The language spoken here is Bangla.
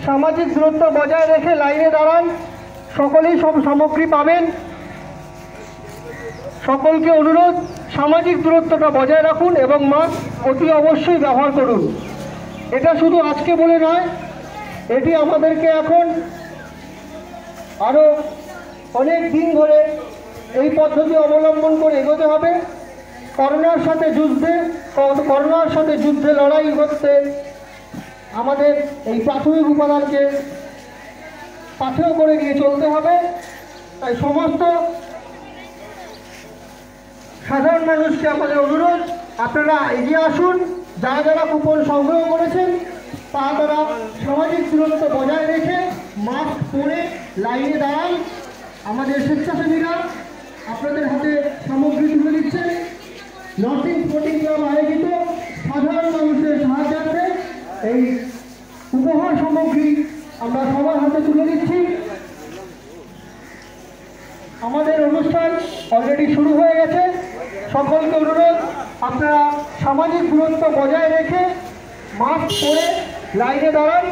সামাজিক দূরত্ব বজায় রেখে লাইনে দাঁড়ান। সকলেই সব সামগ্রী পাবেন। সকলকে অনুরোধ, সামাজিক দূরত্বটা বজায় রাখুন এবং মাস্ক অতি অবশ্যই ব্যবহার করুন। এটা শুধু আজকে বলে নয়, এটি আমাদেরকে এখন আরও অনেক দিন ধরে এই পদ্ধতি অবলম্বন করে এগোতে হবে। করোনার সাথে যুদ্ধে লড়াই করতে আমাদের এই প্রাথমিক উপাদানকে পাথেয় করে নিয়ে চলতে হবে। তাই সমস্ত সাধারণ মানুষকে আমাদের অনুরোধ, আপনারা এগিয়ে আসুন। যারা যারা কুপন সংগ্রহ করেছেন তারা সামাজিক দূরত্ব বজায় রেখে মাস্ক পরে লাইনে দাঁড়ান। আমাদের স্বেচ্ছাসেবীরা আপনাদের হাতে সামগ্রী তুলে দিচ্ছেন। নর্থ ইস্ট স্পোর্টিং ক্লাব আয়োজিত সাধারণ মানুষের সাহায্যার্থে এই উপহার সামগ্রী আমরা সবার হাতে তুলে দিচ্ছি। আমাদের অনুষ্ঠান অলরেডি শুরু হয়ে গেছে। সকলকে অনুরোধ, আপনারা সামাজিক দূরত্ব বজায় রেখে মাস্ক পরে লাইনে দাঁড়ান।